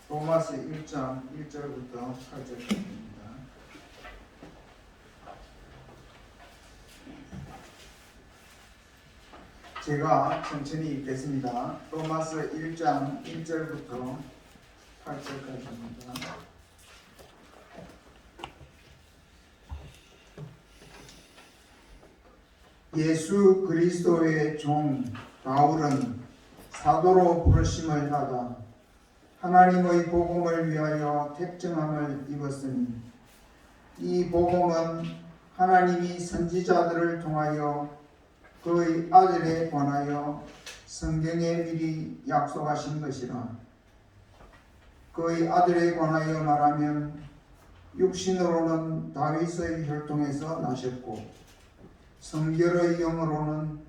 로마서 1장 1절부터 8절까지입니다. 제가 천천히 읽겠습니다. 로마서 1장 1절부터 8절까지입니다. 예수 그리스도의 종 바울은 사도로 부르심을 받아 하나님의 복음을 위하여 택정함을 입었으니 이 복음은 하나님이 선지자들을 통하여 그의 아들에 관하여 성경에 미리 약속하신 것이라. 그의 아들에 관하여 말하면 육신으로는 다윗의 혈통에서 나셨고 성결의 영으로는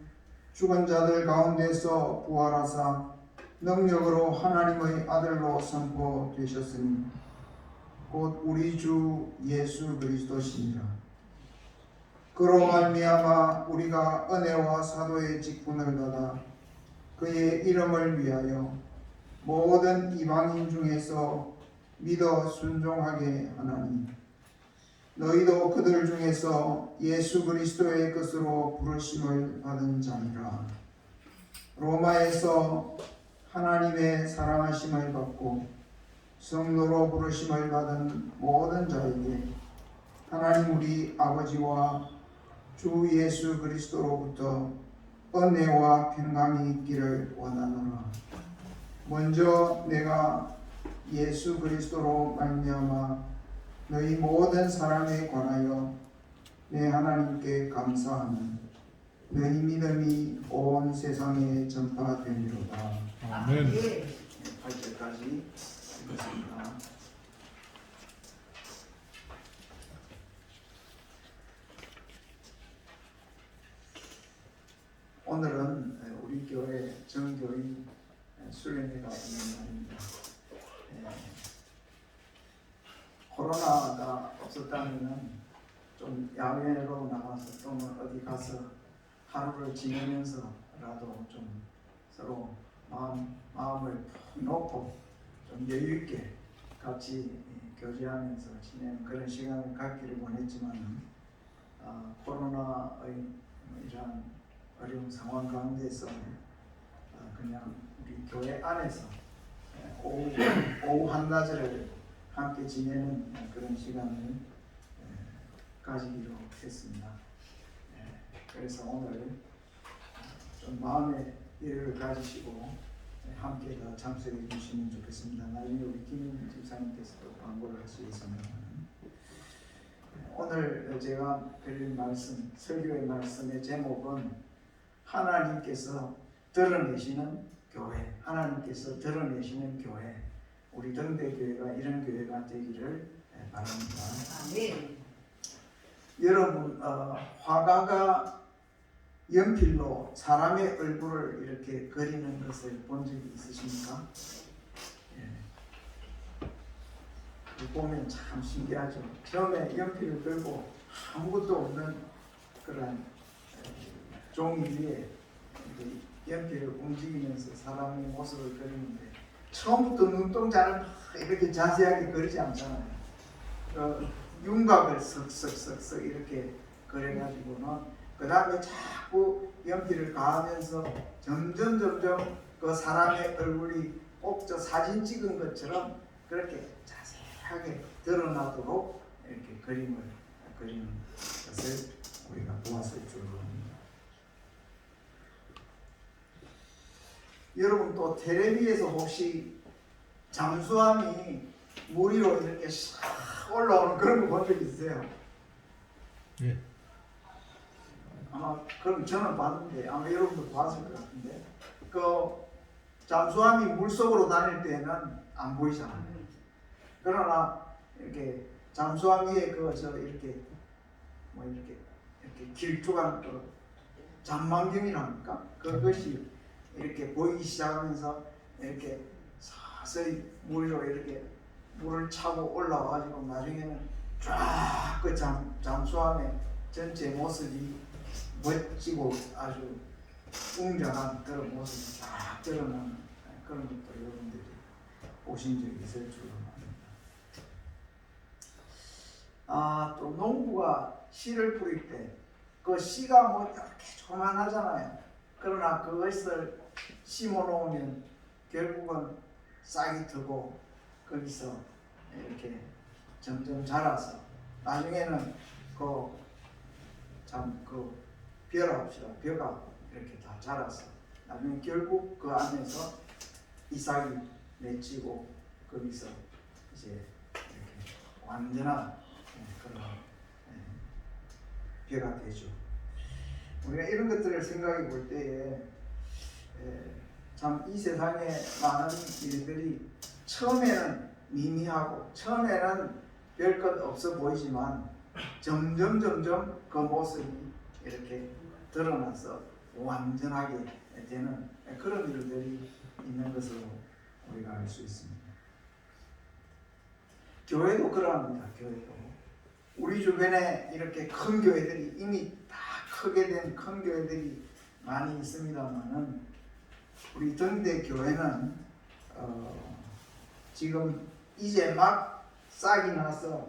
죽은 자들 가운데서 부활하사 능력으로 하나님의 아들로 선포되셨으니 곧 우리 주 예수 그리스도시니라. 그로 말미암아 우리가 은혜와 사도의 직분을 받아 그의 이름을 위하여 모든 이방인 중에서 믿어 순종하게 하나니 너희도 그들 중에서 예수 그리스도의 것으로 부르심을 받은 자니라. 로마에서 하나님의 사랑하심을 받고 성도로 부르심을 받은 모든 자에게 하나님 우리 아버지와 주 예수 그리스도로부터 은혜와 평강이 있기를 원하노라. 먼저 내가 예수 그리스도로 말미암아 너희 모든 사람에 관하여 내 하나님께 감사하는 너희 믿음이 온 세상에 전파되리로다. 아멘. 8절까지 읽었습니다. 오늘은 우리 교회 정교인 수련회가 있는 날입니다. 코로나가 없었다면 좀 야외로 나가서 또는 어디 가서 하루를 지내면서라도 좀 서로 마음을 푹 놓고 좀 여유 있게 같이 교제하면서 지내는 그런 시간을 갖기를 원했지만 코로나의 이러한 어려운 상황 가운데서 그냥 우리 교회 안에서 오후 한낮을 함께 지내는 그런 시간을 가지기로 했습니다. 그래서 오늘 좀 마음의 여유를 가지시고 함께 더 참석해 주시면 좋겠습니다. 나중에 우리 김인 집사님께서도 광고를 하시겠습니다. 오늘 제가 드릴 말씀, 설교의 말씀의 제목은 하나님께서 드러내시는 교회, 하나님께서 드러내시는 교회, 우리 등대교회가 이런 교회가 되기를 바랍니다. 아멘. 여러분, 화가가 연필로 사람의 얼굴을 이렇게 그리는 것을 본 적이 있으십니까? 보면 참 신기하죠. 처음에 연필을 들고 아무것도 없는 그런 종이 위에 연필을 움직이면서 사람의 모습을 그리는데 처음부터 눈동자를 막 이렇게 자세하게 그리지 않잖아요. 윤곽을 쓱쓱쓱쓱 이렇게 그려가지고는 그 다음에 자꾸 연필을 가하면서 점점 그 사람의 얼굴이 꼭 저 사진 찍은 것처럼 그렇게 자세하게 드러나도록 이렇게 그림을 그리는 것을 우리가 보았을 줄 압니다. 여러분 또 텔레비에서 혹시 잠수함이 물 위로 이렇게 싹 올라오는 그런 거 본 적 있으세요? 예. 아마 그럼 저는 봤는데 아마 여러분도 봤을 것 같은데 그 잠수함이 물 속으로 다닐 때는 안 보이잖아요. 그러나 이렇게 잠수함 위에 이렇게 길쭉한 그 잔망경이랍니까? 그것이 이렇게 보이기 시작하면서 이렇게 서서히 물 위로 이렇게 물을 차고 올라와가지고 나중에는 쫙 그 잠수함의 전체 모습이 멋지고 아주 웅장한 그런 모습이 쫙 드러나는 그런 것도 여러분들이 보신 적이 있을 줄로 압니다. 또 농부가 씨를 뿌릴 때 그 씨가 뭐 이렇게 조만하잖아요. 그러나 그것을 심어 놓으면 결국은 싹이 트고 거기서 이렇게 점점 자라서 나중에는 그 벼가 이렇게 다 자라서 나중에 결국 그 안에서 이삭이 맺히고 거기서 이제 이렇게 완전한 그런 벼가 되죠. 우리가 이런 것들을 생각해 볼 때에 참 이 세상에 많은 일들이 처음에는 미미하고 처음에는 별 것 없어 보이지만 점점 그 모습이 이렇게 드러나서 완전하게 되는 그런 일들이 있는 것으로 우리가 알 수 있습니다. 교회도 그러합니다. 교회도 우리 주변에 이렇게 큰 교회들이 이미 다 크게 된 큰 교회들이 많이 있습니다만은 우리 등대 교회는 지금 이제 막 싹이 나서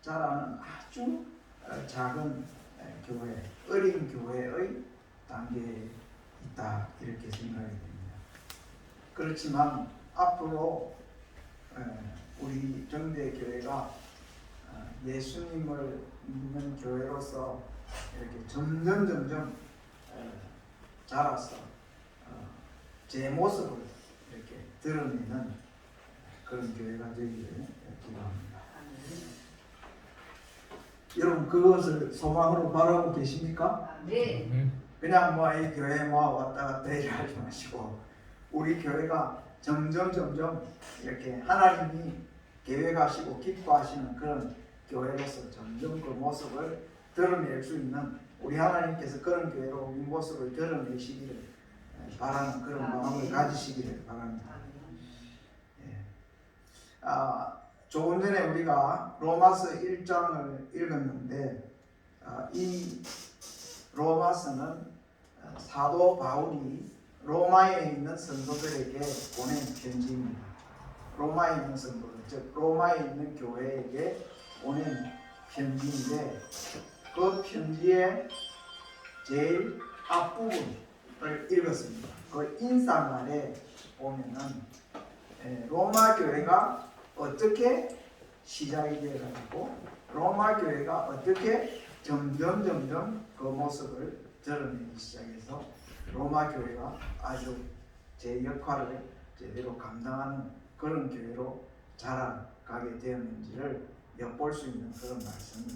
자라는 아주 작은 교회, 어린 교회의 단계에 있다 이렇게 생각이 됩니다. 그렇지만 앞으로 우리 정대 교회가 예수님을 믿는 교회로서 이렇게 점점 자라서 제 모습을 이렇게 드러내는 그런 교회가 되기를 기도합니다. 여러분 그것을 소망으로 바라고 계십니까? 네. 그냥 뭐 이 교회 뭐 왔다 갔다 하지 마시고 우리 교회가 점점 이렇게 하나님이 계획하시고 기뻐하시는 그런 교회로서 점점 그 모습을 드러낼 수 있는 우리 하나님께서 그런 교회로 우리 모습을 드러내시기를 바라는 그런 마음을 가지시기를 바랍니다. 조금 전에 우리가 로마서 1장을 읽었는데 이 로마서는 사도 바울이 로마에 있는 성도들에게 보낸 편지입니다. 로마에 있는 성도들, 즉 로마에 있는 교회에게 보낸 편지인데 그 편지의 제일 앞부분을 읽었습니다. 그 인사말에 보면은 로마 교회가 어떻게 시작이 되어가지고 로마 교회가 어떻게 점점 그 모습을 드러내기 시작해서 로마 교회가 아주 제 역할을 제대로 감당하는 그런 교회로 자라가게 되었는지를 엿볼 수 있는 그런 말씀이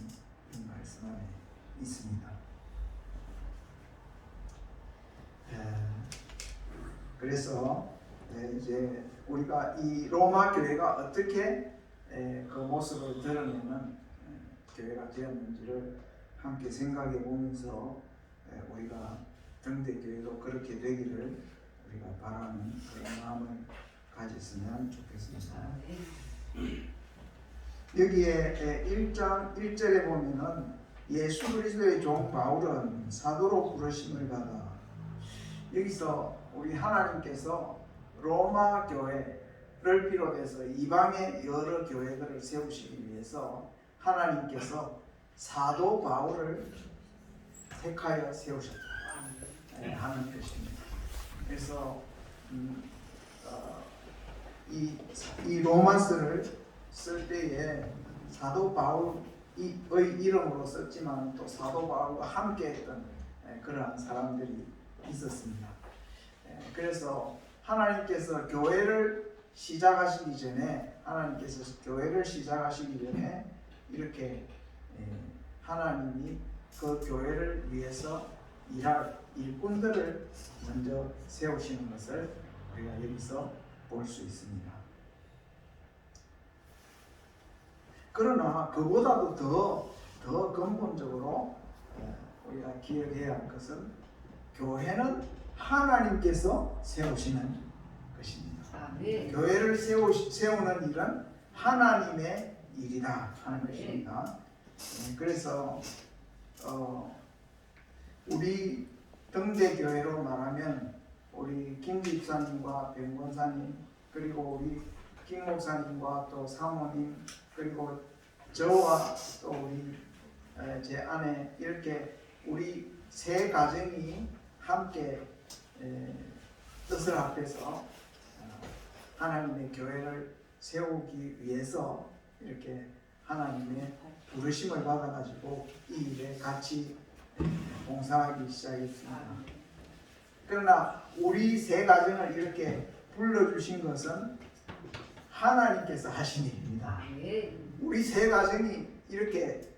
이 말씀 안에 있습니다. 그래서 이제 우리가 이 로마 교회가 어떻게 그 모습을 드러내는 교회가 되었는지를 함께 생각해 보면서 우리가 등대교회도 그렇게 되기를 우리가 바라는 그런 마음을 가졌으면 좋겠습니다. 여기에 1장 1절에 보면은 예수 그리스도의 종 바울은 사도로 부르심을 받아 여기서 우리 하나님께서 로마 교회를 비롯해서 이방의 여러 교회들을 세우시기 위해서 하나님께서 사도 바울을 택하여 세우셨다 하는 뜻입니다. 그래서 이 로마서를 쓸 때에 사도 바울의 이름으로 썼지만 또 사도 바울과 함께했던 그러한 사람들이 있었습니다. 그래서 하나님께서 교회를 시작하시기 전에 이렇게 하나님이 그 교회를 위해서 일할 일꾼들을 먼저 세우시는 것을 우리가 여기서 볼 수 있습니다. 그러나 그보다도 더 근본적으로 우리가 기억해야 할 것은 교회는 하나님께서 세우시는 것입니다. 교회를 세우는 일은 하나님의 일이다 하는 것입니다. 그래서 우리 등대교회로 말하면 우리 김 집사님과 변 권사님 그리고 우리 김 목사님과 또 사모님 그리고 저와 또 우리 제 아내 이렇게 우리 세 가정이 함께 뜻을 합해서 하나님의 교회를 세우기 위해서 이렇게 하나님의 부르심을 받아가지고 이 일에 같이 봉사하기 시작했습니다. 그러나 우리 세 가정을 이렇게 불러주신 것은 하나님께서 하신 일입니다. 우리 세 가정이 이렇게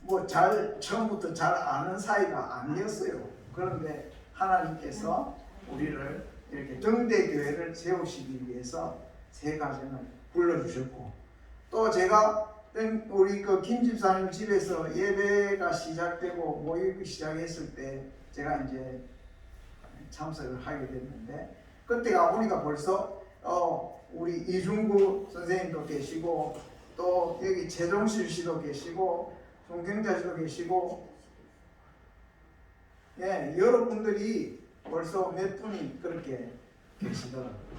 뭐 처음부터 잘 아는 사이가 아니었어요. 그런데 하나님께서 우리를 이렇게 등대교회를 세우시기 위해서 세 가정을 불러주셨고, 또 제가 우리 그 김 집사님 집에서 예배가 시작되고 모이기 시작했을 때 제가 이제 참석을 하게 됐는데, 그때가 보니까 벌써 우리 이중구 선생님도 계시고 또 여기 최종실 씨도 계시고 송경자 씨도 계시고, 예, 여러분들이 벌써 몇 분이 그렇게 계시더라고요.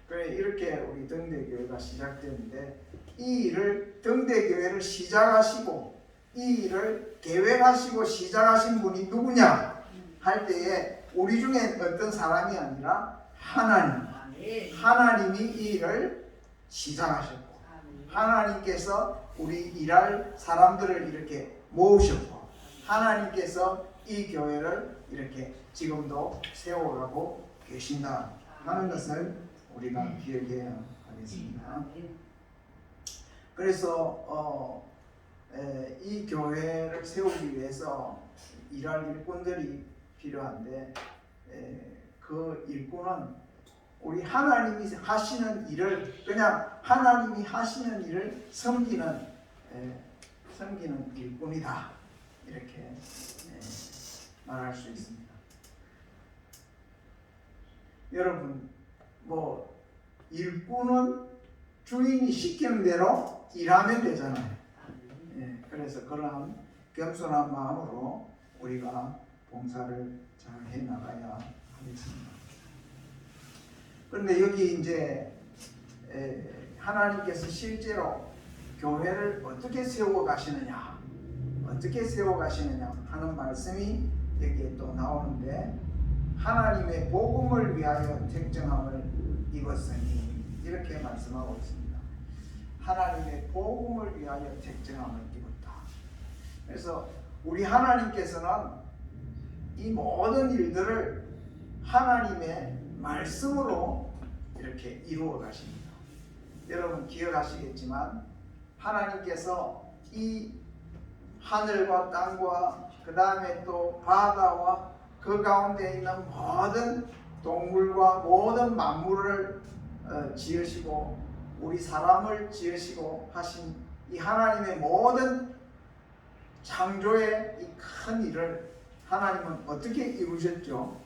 그래 이렇게 우리 등대교회가 시작되는데, 이 일을 등대교회를 시작하시고 이 일을 계획하시고 시작하신 분이 누구냐 할 때에 우리 중에 어떤 사람이 아니라 하나님이 이 일을 시작하셨고, 하나님께서 우리 일할 사람들을 이렇게 모으셨고, 하나님께서 이 교회를 이렇게 지금도 세워가고 계신다 하는 것을 우리가 기억해야 하겠습니다. 그래서 이 교회를 세우기 위해서 일할 일꾼들이 필요한데, 그 일꾼은 우리 하나님이 하시는 일을 그냥 하나님이 하시는 일을 섬기는 일꾼이다, 이렇게 말할 수 있습니다. 여러분, 뭐 일꾼은 주인이 시키는 대로 일하면 되잖아요. 그래서 그런 겸손한 마음으로 우리가 봉사를 잘 해나가야 하겠습니다. 그런데 여기 이제 하나님께서 실제로 교회를 어떻게 세워가시느냐 하는 말씀이 여기에 또 나오는데, 하나님의 복음을 위하여 택정함을 입었으니, 이렇게 말씀하고 있습니다. 하나님의 복음을 위하여 택정함을 입었다. 그래서 우리 하나님께서는 이 모든 일들을 하나님의 말씀으로 이렇게 이루어 가십니다. 여러분 기억하시겠지만, 하나님께서 이 하늘과 땅과 그 다음에 또 바다와 그 가운데 있는 모든 동물과 모든 만물을 지으시고 우리 사람을 지으시고 하신 이 하나님의 모든 창조의 이 큰 일을 하나님은 어떻게 이루셨죠?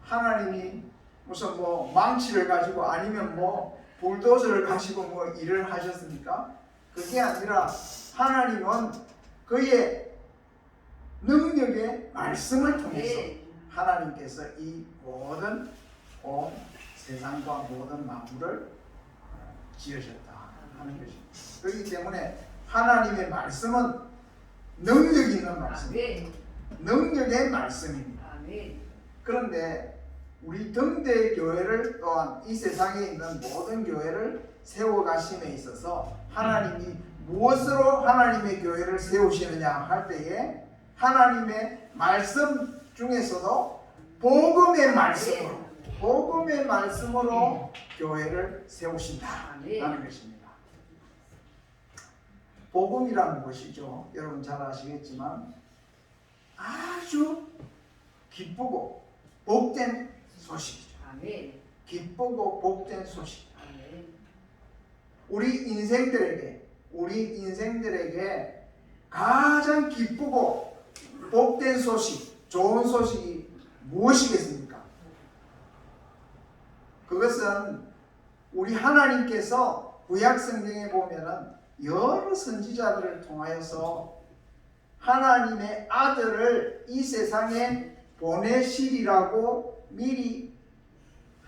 하나님이 무슨 뭐 망치를 가지고 아니면 뭐 불도저를 가지고 뭐 일을 하셨습니까? 그게 아니라 하나님은 그의 능력의 말씀을 통해서 하나님께서 이 모든 온 세상과 모든 만물을 지으셨다 하는 것입니다. 그렇기 때문에 하나님의 말씀은 능력 있는 말씀입니다. 능력의 말씀입니다. 그런데 우리 등대 교회를 또한 이 세상에 있는 모든 교회를 세워가심에 있어서 하나님이 무엇으로 하나님의 교회를 세우시느냐 할 때에 하나님의 말씀 중에서도 복음의 말씀으로 교회를 세우신다라는 것입니다. 복음이라는 것이죠. 여러분 잘 아시겠지만 아주 기쁘고 복된 소식이죠. 기쁘고 복된 소식. 우리 인생들에게 가장 기쁘고 복된 소식, 좋은 소식이 무엇이겠습니까? 그것은 우리 하나님께서 구약 성경에 보면은 여러 선지자들을 통하여서 하나님의 아들을 이 세상에 보내시리라고 미리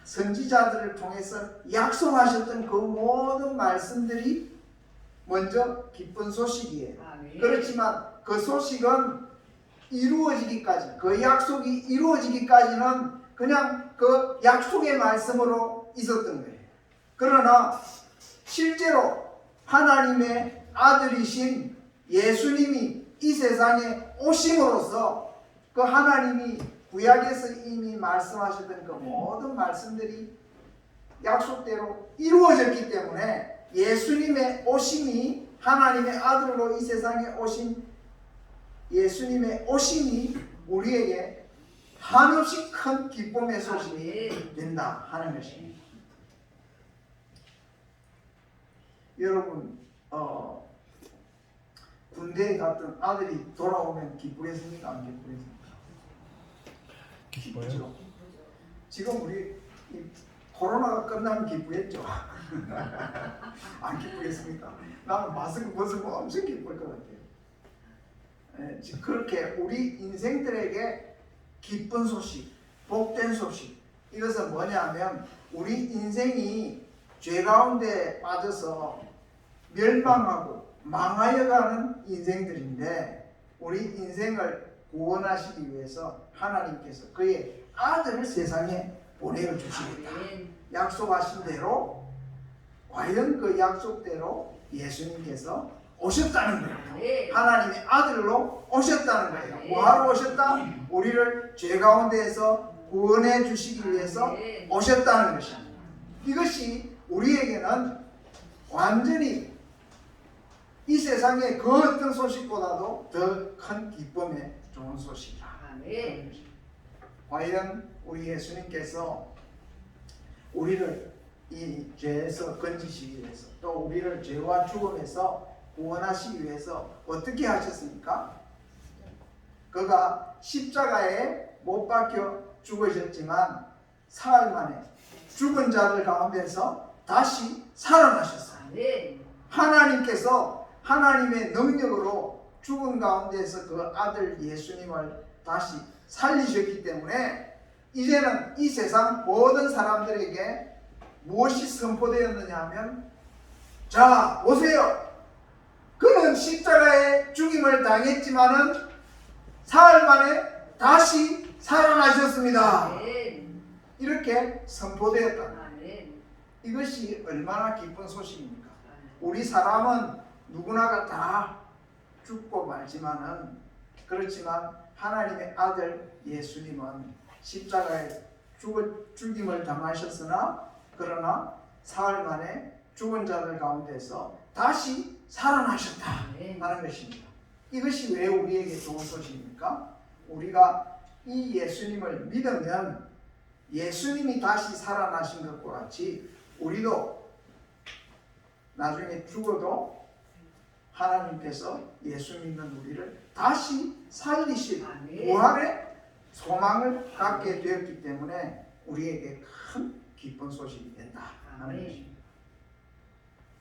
선지자들을 통해서 약속하셨던 그 모든 말씀들이 먼저 기쁜 소식이에요. 아멘. 그렇지만 그 소식은 이루어지기까지, 그 약속이 이루어지기까지는 그냥 그 약속의 말씀으로 있었던 거예요. 그러나 실제로 하나님의 아들이신 예수님이 이 세상에 오심으로써 그 하나님이 구약에서 이미 말씀하셨던 그 모든 말씀들이 약속대로 이루어졌기 때문에 예수님의 오심이, 하나님의 아들로 이 세상에 오신 예수님의 오심이 우리에게 한없이 큰 기쁨의 소식이 된다 하는 것입니다. 여러분, 군대에 갔던 아들이 돌아오면 기쁘겠습니까? 안 기쁘겠습니까? 기뻐요. 지금 우리 이 코로나가 끝나면 기쁘겠죠? 안 기쁘겠습니까? 나는 마스크 벗으면 엄청 기쁠 것 같아요. 그렇게 우리 인생들에게 기쁜 소식, 복된 소식, 이것은 뭐냐면 우리 인생이 죄 가운데 빠져서 멸망하고 망하여가는 인생들인데 우리 인생을 구원하시기 위해서 하나님께서 그의 아들을 세상에 보내어 주시겠다. 약속하신 대로, 과연 그 약속대로 예수님께서 오셨다는 거예요. 하나님의 아들로 오셨다는 거예요. 뭐하러 오셨다? 우리를 죄 가운데에서 구원해 주시기 위해서 오셨다는 것입니다. 이것이 우리에게는 완전히 이 세상의 그 어떤 소식보다도 더 큰 기쁨의 좋은 소식이라. 과연 우리 예수님께서 우리를 이 죄에서 건지시기 위해서, 또 우리를 죄와 죽음에서 구원하시기 위해서 어떻게 하셨습니까? 그가 십자가에 못 박혀 죽으셨지만 사흘 만에 죽은 자들 가운데서 다시 살아나셨어요. 하나님께서 하나님의 능력으로 죽은 가운데서 그 아들 예수님을 다시 살리셨기 때문에 이제는 이 세상 모든 사람들에게 무엇이 선포되었느냐 하면, 자 보세요, 그는 십자가에 죽임을 당했지만은 사흘 만에 다시 살아나셨습니다. 이렇게 선포되었다. 이것이 얼마나 기쁜 소식입니까? 우리 사람은 누구나가 다 죽고 말지만은, 그렇지만 하나님의 아들 예수님은 십자가에 죽임을 당하셨으나 그러나 사흘 만에 죽은 자들 가운데서 다시 살아나셨다 하는 것입니다. 이것이 왜 우리에게 좋은 소식입니까? 우리가 이 예수님을 믿으면 예수님이 다시 살아나신 것과 같이 우리도 나중에 죽어도 하나님께서 예수 믿는 우리를 다시 살리실 부활의 소망을 갖게 되었기 때문에 우리에게 큰 기쁜 소식이 된다 하는 것입니다.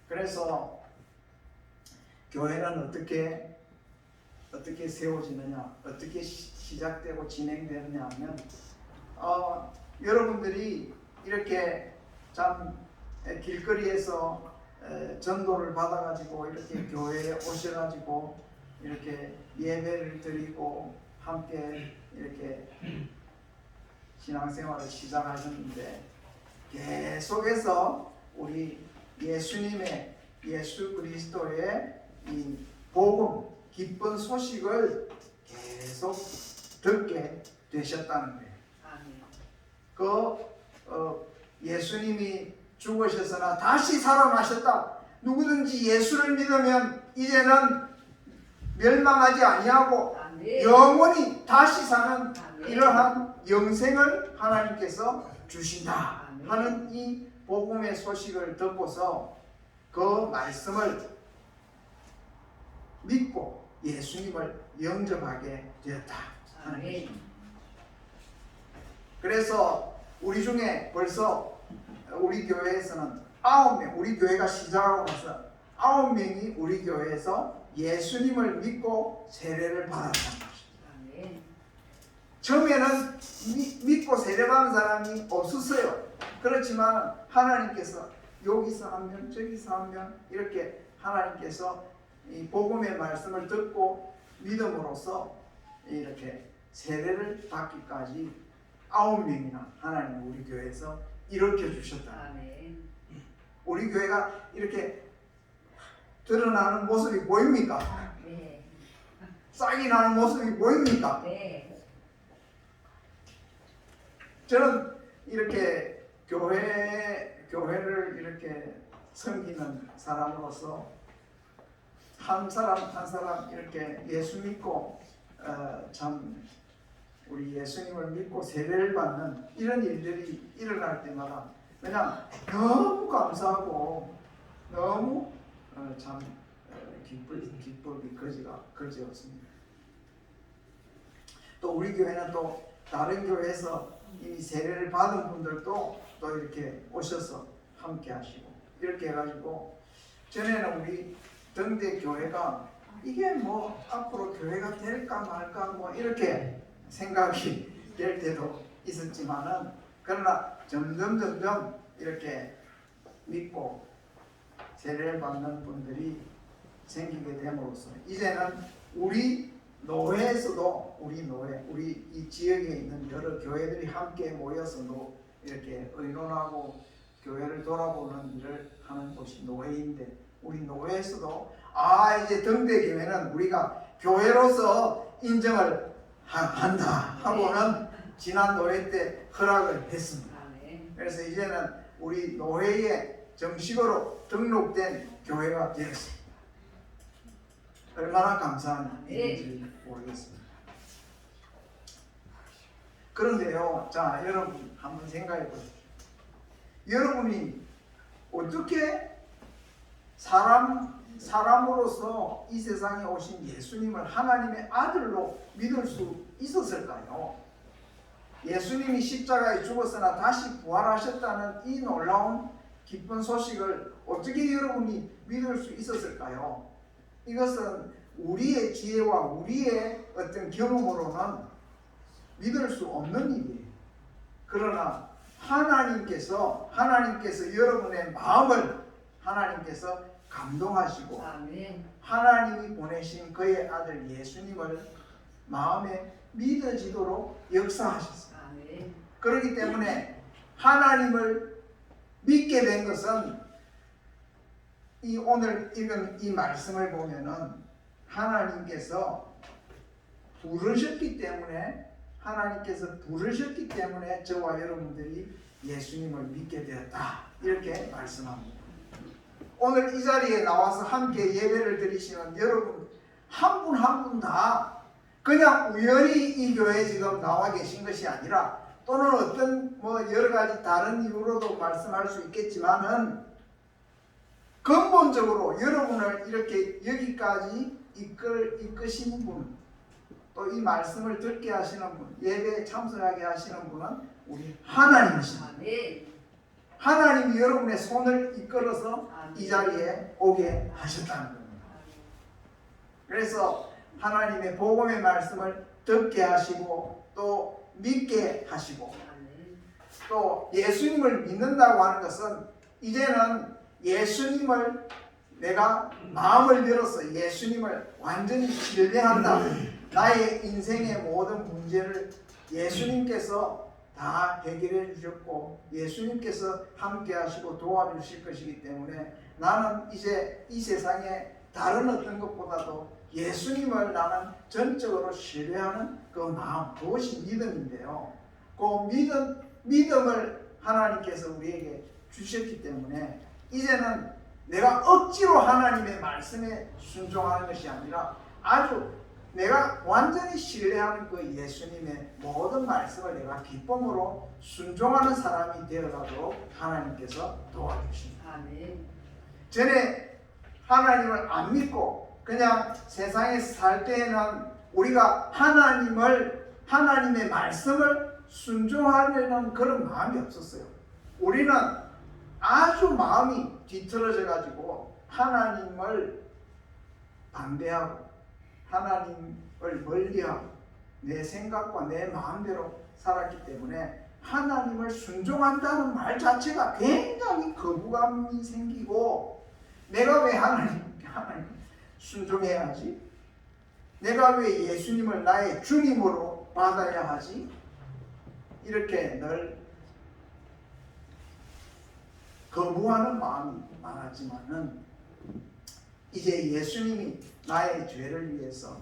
그래서 교회는 어떻게 세워지느냐, 어떻게 시작되고 진행되느냐 하면, 여러분들이 이렇게 참 길거리에서 전도를 받아가지고 이렇게 교회에 오셔가지고 이렇게 예배를 드리고 함께 이렇게 신앙생활을 시작하셨는데, 계속해서 우리 예수님의, 예수 그리스도의 이 복음, 기쁜 소식을 계속 듣게 되셨다는 거예요. 예수님이 죽으셨으나 다시 살아나셨다. 누구든지 예수를 믿으면 이제는 멸망하지 아니하고 영원히 다시 사는 이러한 영생을 하나님께서 주신다 하는 이 복음의 소식을 듣고서 그 말씀을 믿고 예수님을 영접하게 되었다 하는 것입니다. 그래서 우리 중에 벌써 우리 교회에서는 9명, 우리 교회가 시작하고 나서 9명이 우리 교회에서 예수님을 믿고 세례를 받았다는 것입니다. 처음에는 믿고 세례받은 사람이 없었어요. 그렇지만 하나님께서 여기서 한 명, 저기서 한 명 이렇게 하나님께서 이 복음의 말씀을 듣고 믿음으로써 이렇게 세례를 받기까지 9명이나 하나님 우리 교회에서 일으켜 주셨다. 아멘. 우리 교회가 이렇게 드러나는 모습이 보입니까? 네. 싹이 나는 모습이 보입니까? 네. 저는 이렇게 교회를 이렇게 섬기는 사람으로서 한 사람 한 사람 이렇게 예수 믿고 참 우리 예수님을 믿고 세례를 받는 이런 일들이 일어날 때마다 그냥 너무 감사하고 너무 참 기쁨이 거지없습니다. 또 우리 교회는 또 다른 교회에서 이미 세례를 받은 분들도 또 이렇게 오셔서 함께 하시고 이렇게 해가지고 전에는 우리 등대 교회가 이게 뭐 앞으로 교회가 될까 말까 뭐 이렇게 생각이 될 때도 있었지만은 그러나 점점 이렇게 믿고 세례를 받는 분들이 생기게 됨으로써 이제는 우리 노회에서도 우리 이 지역에 있는 여러 교회들이 함께 모여서도 이렇게 의논하고 교회를 돌아보는 일을 하는 곳이 노회인데 우리 노회에서도 이제 등대교회는 우리가 교회로서 인정을 한다 하고는 지난 노회 때 허락을 했습니다. 그래서 이제는 우리 노회에 정식으로 등록된 교회가 되었습니다. 얼마나 감사한 일인지 모르겠습니다. 그런데요, 자 여러분 한번 생각해 보십시오. 여러분이 어떻게 사람으로서 이 세상에 오신 예수님을 하나님의 아들로 믿을 수 있었을까요? 예수님이 십자가에 죽었으나 다시 부활하셨다는 이 놀라운 기쁜 소식을 어떻게 여러분이 믿을 수 있었을까요? 이것은 우리의 지혜와 우리의 어떤 경험으로는 믿을 수 없는 일이에요. 그러나 하나님께서 여러분의 마음을 하나님께서 감동하시고 하나님이 보내신 그의 아들 예수님을 마음에 믿어지도록 역사하셨습니다. 그렇기 때문에 하나님을 믿게 된 것은 이 오늘 읽은 이 말씀을 보면은 하나님께서 부르셨기 때문에 저와 여러분들이 예수님을 믿게 되었다 이렇게 말씀합니다. 오늘 이 자리에 나와서 함께 예배를 드리시는 여러분 한 분 한 분 다 그냥 우연히 이 교회에 지금 나와 계신 것이 아니라 또는 어떤 여러 가지 다른 이유로도 말씀할 수 있겠지만은 근본적으로 여러분을 이렇게 여기까지 이끄신 분, 또 이 말씀을 듣게 하시는 분, 예배에 참석하게 하시는 분은 우리 하나님이십니다. 하나님이 여러분의 손을 이끌어서 이 자리에 오게 하셨다는 겁니다. 그래서 하나님의 복음의 말씀을 듣게 하시고 또 믿게 하시고 또 예수님을 믿는다고 하는 것은 이제는 예수님을 내가 마음을 열어서 예수님을 완전히 신뢰한다. 나의 인생의 모든 문제를 예수님께서 다 해결해 주셨고 예수님께서 함께 하시고 도와주실 것이기 때문에 나는 이제 이 세상에 다른 어떤 것보다도 예수님을 나는 전적으로 신뢰하는 그 마음, 그것이 믿음인데요. 그 믿음을 하나님께서 우리에게 주셨기 때문에 이제는 내가 억지로 하나님의 말씀에 순종하는 것이 아니라 아주 내가 완전히 신뢰하는 그 예수님의 모든 말씀을 내가 기쁨으로 순종하는 사람이 되어가도록 하나님께서 도와주십니다. 전에 하나님을 안 믿고 그냥 세상에서 살 때에는 우리가 하나님의 말씀을 순종하려는 그런 마음이 없었어요. 우리는 아주 마음이 뒤틀어져 가지고 하나님을 반대하고 하나님을 멀리하고 내 생각과 내 마음대로 살았기 때문에 하나님을 순종한다는 말 자체가 굉장히 거부감이 생기고, 내가 왜 하나님 순종해야지? 내가 왜 예수님을 나의 주님으로 받아야 하지? 이렇게 늘 거부하는 마음이 많았지만은, 이제 예수님이 나의 죄를 위해서,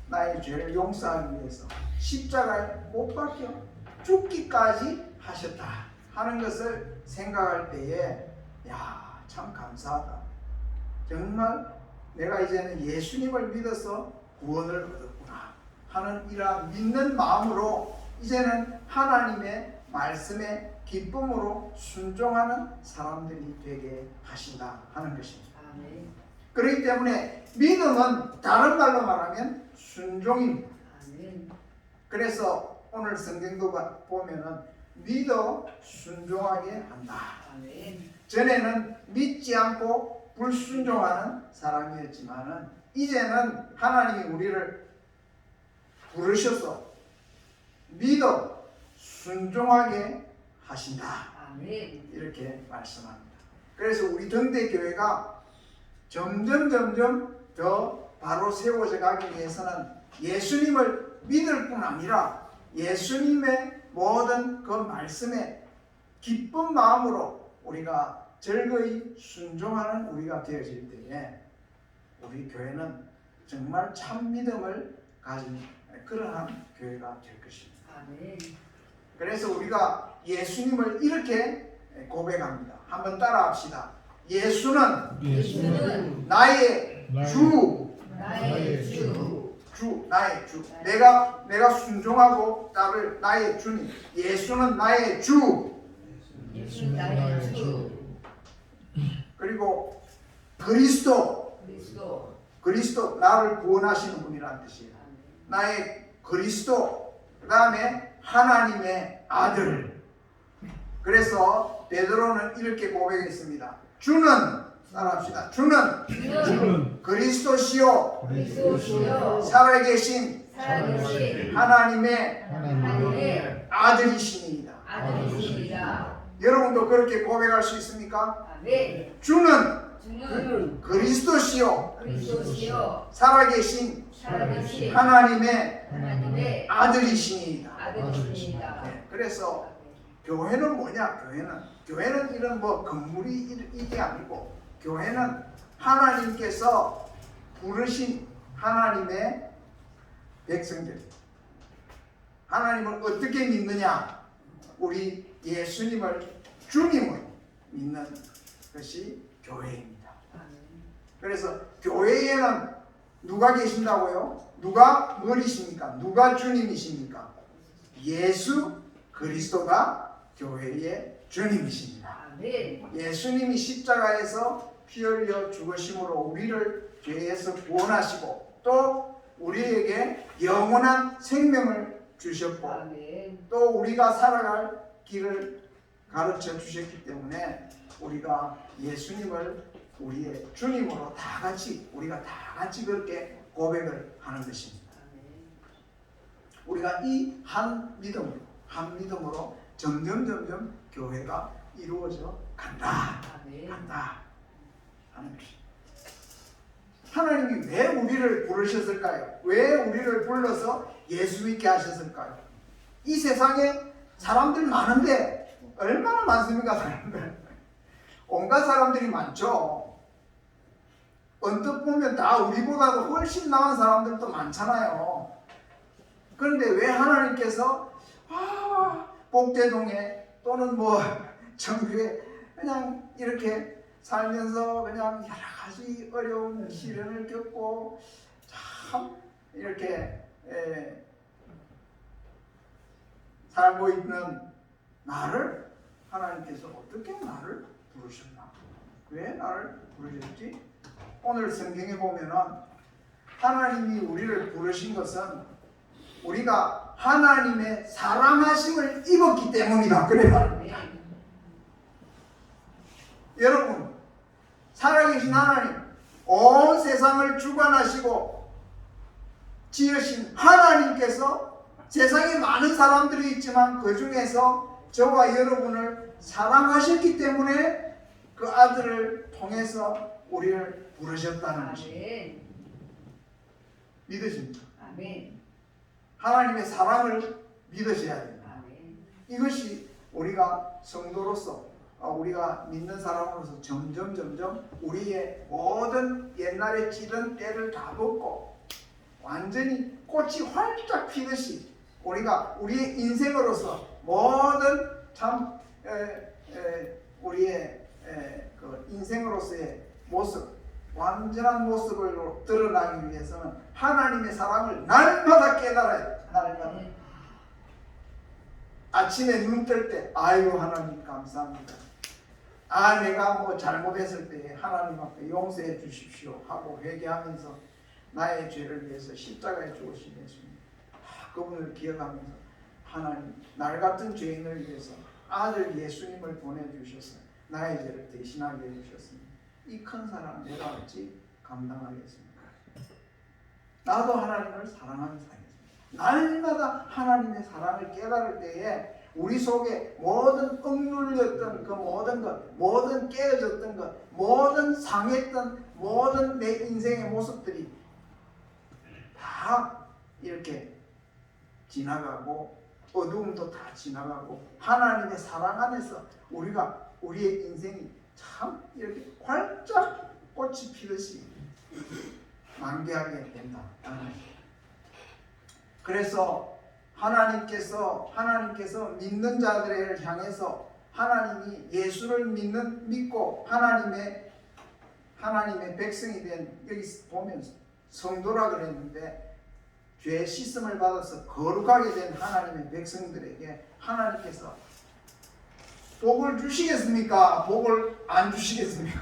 나의 죄를 용서하기 위해서 십자가에 못 박혀 죽기까지 하셨다 하는 것을 생각할 때에, 야, 참 감사하다. 정말 내가 이제는 예수님을 믿어서 구원을 얻었구나 하는 이러한 믿는 마음으로 이제는 하나님의 말씀에 기쁨으로 순종하는 사람들이 되게 하신다 하는 것입니다. 아멘. 그렇기 때문에 믿음은 다른 말로 말하면 순종입니다. 아멘. 그래서 오늘 성경도 보면은 믿어 순종하게 한다. 아멘. 전에는 믿지 않고 불순종하는 사람이었지만은 이제는 하나님이 우리를 부르셔서 믿어 순종하게 하신다. 아멘. 이렇게 말씀합니다. 그래서 우리 등대교회가 점점 더 바로 세워져 가기 위해서는 예수님을 믿을 뿐 아니라 예수님의 모든 그 말씀에 기쁜 마음으로 우리가 즐거이 순종하는 우리가 되어질 때에 우리 교회는 정말 참 믿음을 가진 그러한 교회가 될 것입니다. 아멘. 그래서 우리가 예수님을 이렇게 고백합니다. 한번 따라합시다. 예수는 나의 주, 나의 주. 나의 주. 내가 순종하고 따를 나의 주님. 예수는 나의 주. 예수는 나의 주. 그리고 그리스도 나를 구원하시는 분이라는 뜻이에요. 나의 그리스도. 그 다음에 하나님의 아들. 그래서 베드로는 이렇게 고백했습니다. 주는, 따라합시다. 주는 그리스도시요 살아계신 하나님의 아들이시니이다. 여러분도 그렇게 고백할 수 있습니까? 아멘. 주는 그리스도시요 살아계신 하나님의 아들이시니이다. 네, 그래서 교회는 뭐냐? 교회는 이런 건물이 이게 아니고, 교회는 하나님께서 부르신 하나님의 백성들. 하나님을 어떻게 믿느냐? 우리 예수님을 주님을 믿는 것이 교회입니다. 그래서 교회에는 누가 계신다고요? 누가 머리십니까? 누가 주님이십니까? 예수 그리스도가 교회의 주님이십니다. 예수님이 십자가에서 피 흘려 죽으심으로 우리를 죄에서 구원하시고 또 우리에게 영원한 생명을 주셨고 또 우리가 살아갈 길을 가르쳐 주셨기 때문에 우리가 예수님을 우리의 주님으로 우리가 다 같이 그렇게 고백을 하는 것입니다. 우리가 이 한 믿음으로 점점 교회가 이루어져 간다 하는 것입니다. 하나님이 왜 우리를 부르셨을까요? 왜 우리를 불러서 예수 믿게 하셨을까요? 이 세상에 사람들 많은데 얼마나 많습니까? 사람들 온갖 사람들이 많죠. 언뜻 보면 다 우리보다도 훨씬 나은 사람들도 많잖아요. 그런데 왜 하나님께서 복제동에 또는 정교에 그냥 이렇게 살면서 그냥 여러 가지 어려운 시련을 겪고 참 이렇게 살고 있는 나를 하나님께서 어떻게 나를 부르셨나? 왜 나를 부르셨지? 오늘 성경에 보면은 하나님이 우리를 부르신 것은 우리가 하나님의 사랑하심을 입었기 때문이다. 그래 말입니다. 여러분, 살아계신 하나님, 온 세상을 주관하시고 지으신 하나님께서 세상에 많은 사람들이 있지만 그 중에서 저와 여러분을 사랑하셨기 때문에 그 아들을 통해서 우리를 부르셨다는 것입니다. 아멘. 믿으십니까? 아멘. 하나님의 사랑을 믿으셔야 됩니다. 아멘. 이것이 우리가 성도로서 우리가 믿는 사람으로서 점점 우리의 모든 옛날에 찌든 때를 다 벗고 완전히 꽃이 활짝 피듯이 우리가 우리의 인생으로서 모든 참 우리의 그 인생으로서의 모습, 완전한 모습으로 드러나기 위해서는 하나님의 사랑을 날마다 깨달아야 돼. 날마다. 아침에 눈 뜰 때 아유 하나님 감사합니다. 내가 뭐 잘못했을 때 하나님 앞에 용서해 주십시오 하고 회개하면서 나의 죄를 위해서 십자가에 죽으신 예수님, 그분을 기억하면서 하나님 날 같은 죄인을 위해서 아들 예수님을 보내주셔서 나의 죄를 대신하게 해주셨습니다. 이 큰 사랑 내가 어찌 감당하겠습니까? 나도 하나님을 사랑하는 사람이겠습니다. 날마다 하나님의 사랑을 깨달을 때에 우리 속에 모든 억눌렸던 그 모든 것, 모든 깨어졌던 것, 모든 상했던 모든 내 인생의 모습들이 다 이렇게 지나가고 어두움도 다 지나가고 하나님의 사랑 안에서 우리의 인생이 참 이렇게 활짝 꽃이 피듯이 만개하게 된다. 그래서 하나님께서 믿는 자들을 향해서 하나님이 예수를 믿고 하나님의 백성이 된, 여기 보면 성도라 그랬는데 죄 씻음을 받아서 거룩하게 된 하나님의 백성들에게 하나님께서 복을 주시겠습니까? 복을 안 주시겠습니까?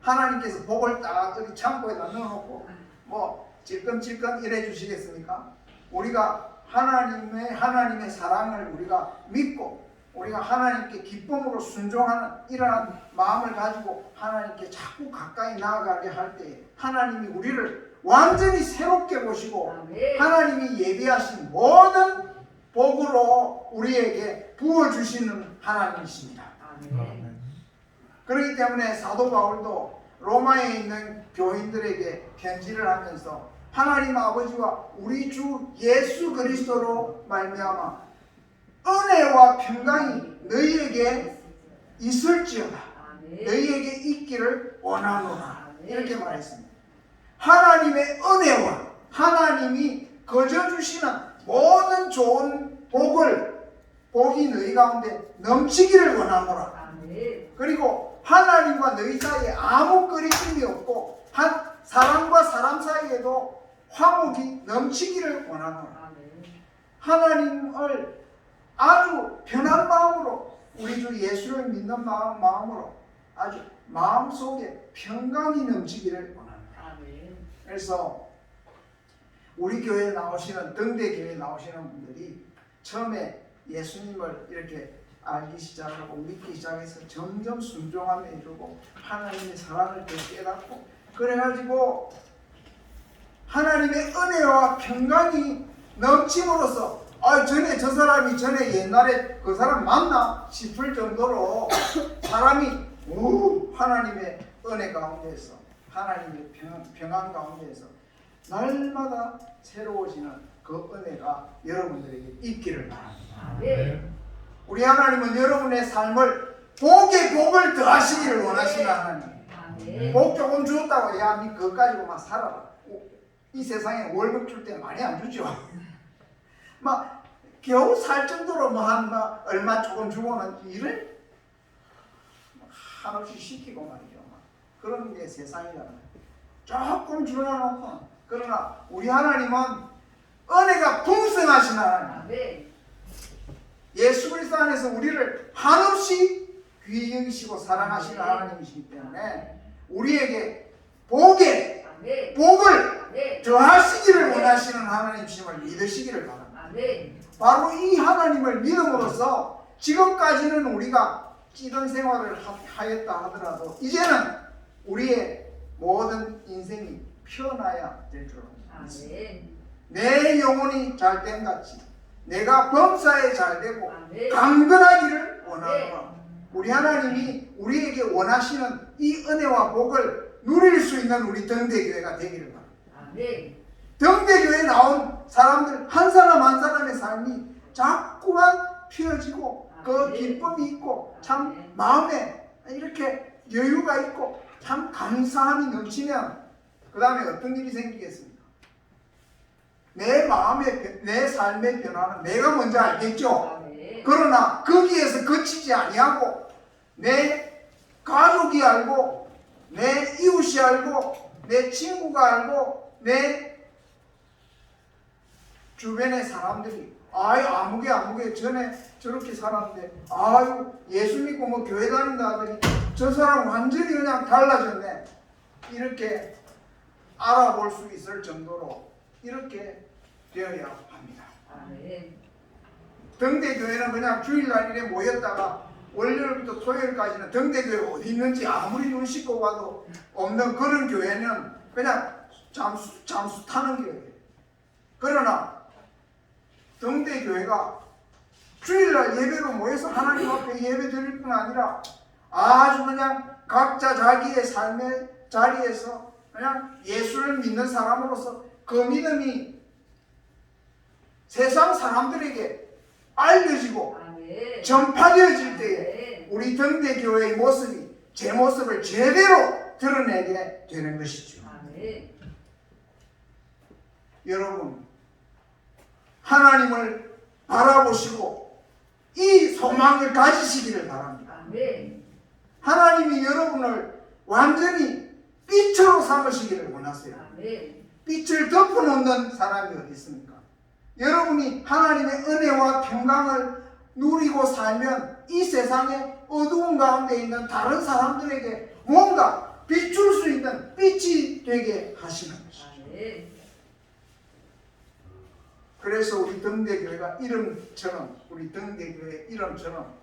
하나님께서 복을 딱 저기 창고에다 넣어놓고 뭐 질끈질끈 이래 주시겠습니까? 우리가 하나님의 사랑을 우리가 믿고 우리가 하나님께 기쁨으로 순종하는 이러한 마음을 가지고 하나님께 자꾸 가까이 나아가게 할 때 하나님이 우리를 완전히 새롭게 보시고 아멘. 하나님이 예비하신 모든 복으로 우리에게 부어주시는 하나님이십니다. 아멘. 그렇기 때문에 사도 바울도 로마에 있는 교인들에게 편지를 하면서 하나님 아버지와 우리 주 예수 그리스도로 말미암아 은혜와 평강이 너희에게 있을지어다. 아멘. 너희에게 있기를 원하노라. 아멘. 이렇게 말했습니다. 하나님의 은혜와 하나님이 거저 주시는 모든 좋은 복이 너희 가운데 넘치기를 원하노라. 아멘. 그리고 하나님과 너희 사이에 아무 거리낌이 없고 사람과 사람 사이에도 화목이 넘치기를 원하노라. 아멘. 하나님을 아주 편한 마음으로 우리 주 예수를 믿는 마음으로 아주 마음속에 평강이 넘치기를 원합니다. 아멘. 그래서 우리 교회에 나오시는 등대 교회에 나오시는 분들이 처음에 예수님을 이렇게 알기 시작하고 믿기 시작해서 점점 순종하며 이루고 하나님의 사랑을 더 깨닫고 그래가지고 하나님의 은혜와 평강이 넘침으로써 전에 저 사람이 옛날에 그 사람 맞나 싶을 정도로 사람이 하나님의 은혜 가운데에서 하나님의 평안 가운데에서 날마다 새로워지는 그 은혜가 여러분들에게 있기를 바랍니다. 아멘. 우리 하나님은 여러분의 삶을 복에 복을 더하시기를 원하시는 하나님. 아멘. 복 조금 주었다고 니 그거 가지고 막 살아라. 이 세상에 월급 줄 때 많이 안 주죠. 막 겨우 살 정도로 얼마 조금 주고는 일을 한없이 시키고 말이죠. 그런 게 세상이잖아요. 조금 줄여놓고 그러나 우리 하나님은 은혜가 풍성하신 하나님. 아멘. 예수 그리스도 안에서 우리를 한없이 귀히 여기시고 사랑하시는 하나님이시기 때문에 우리에게 복을 아멘. 더하시기를 원하시는 하나님이심을 믿으시기를 바랍니다. 아멘. 바로 이 하나님을 믿음으로써 지금까지는 우리가 찌든 생활을 하였다 하더라도 이제는 우리의 모든 인생이 편해야 될 줄 믿습니다. 아멘. 내 영혼이 잘됨 같이 내가 범사에 잘되고 아멘. 강건하기를 원하노라. 우리 하나님이 우리에게 원하시는 이 은혜와 복을 누릴 수 있는 우리 등대교회가 되기를 바랍니다. 아멘. 등대교회에 나온 사람들 한 사람 한 사람의 삶이 자꾸만 피어지고 그 기쁨이 있고 참 마음에 이렇게 여유가 있고 참 감사함이 넘치면 그 다음에 어떤 일이 생기겠습니까? 내 마음의 내 삶의 변화는 내가 먼저 알겠죠. 아멘. 그러나 거기에서 그치지 아니하고 내 가족이 알고 내 이웃이 알고 내 친구가 알고 내 주변의 사람들이 아유 아무개 전에 저렇게 살았는데 아유 예수 믿고 뭐 교회 다닌다 하더니 저 사람 완전히 그냥 달라졌네 이렇게 알아볼 수 있을 정도로 이렇게 되어야 합니다. 아멘. 등대교회는 그냥 주일날 이래 모였다가 월요일부터 토요일까지는 등대교회 어디 있는지 아무리 눈 씻고 봐도 없는 그런 교회는 그냥 잠수 타는 교회예요. 그러나 등대교회가 주일날 예배로 모여서 하나님 앞에 예배 드릴 뿐 아니라 아주 그냥 각자 자기의 삶의 자리에서 그냥 예수를 믿는 사람으로서 그 믿음이 세상 사람들에게 알려지고 아멘. 전파되어질 때에 아멘. 우리 등대교회의 모습이 제 모습을 제대로 드러내게 되는 것이죠. 아멘. 여러분 하나님을 바라보시고 이 소망을 가지시기를 바랍니다. 아멘. 하나님이 여러분을 완전히 빛으로 삼으시기를 원하세요. 아멘. 빛을 덮어놓는 사람이 어디 있습니까? 여러분이 하나님의 은혜와 평강을 누리고 살면 이 세상의 어두운 가운데 있는 다른 사람들에게 뭔가 비출 수 있는 빛이 되게 하시는 것이죠. 아멘. 그래서 우리 등대교회가 이름처럼 우리 등대교회 이름처럼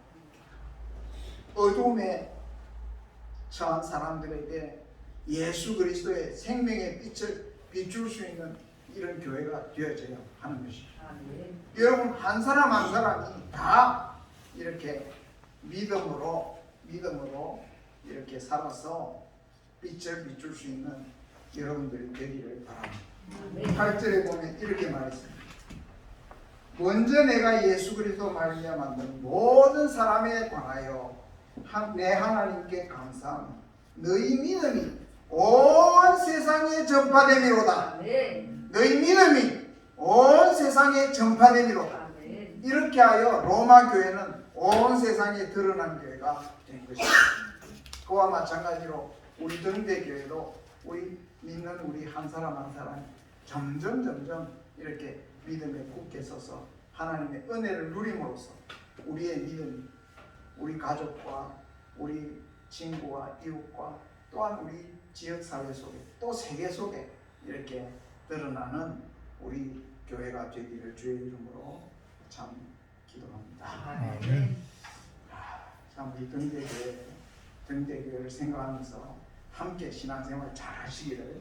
어둠에 처한 사람들에게 예수 그리스도의 생명의 빛을 비출 수 있는 이런 교회가 되어져야 하는 것이죠. 아멘. 여러분 한 사람 한 사람이 다 이렇게 믿음으로 이렇게 살아서 빛을 비출 수 있는 여러분들이 되기를 바랍니다. 아멘. 8절에 보면 이렇게 말했습니다. 먼저 내가 예수 그리스도 말미암아 만든 모든 사람에 관하여 내 하나님께 감사하며 너희 믿음이 온 세상에 전파되미로다. 아멘. 너희 믿음이 온 세상에 전파되미로다. 아멘. 이렇게 하여 로마 교회는 온 세상에 드러난 교회가 된 것입니다. 그와 마찬가지로 우리 등대교회도 우리 믿는 우리 한 사람 한 사람이 점점 이렇게 믿음에 굳게 서서 하나님의 은혜를 누림으로써 우리의 믿음이 우리 가족과 우리 친구와 이웃과 또한 우리 지역사회 속에 또 세계 속에 이렇게 드러나는 우리 교회가 되기를 주의 이름으로 참 기도합니다. 아멘. 참 우리 등대교회를 생각하면서 함께 신앙생활 잘 하시기를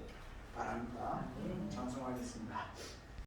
바랍니다. 아멘. 찬송하겠습니다.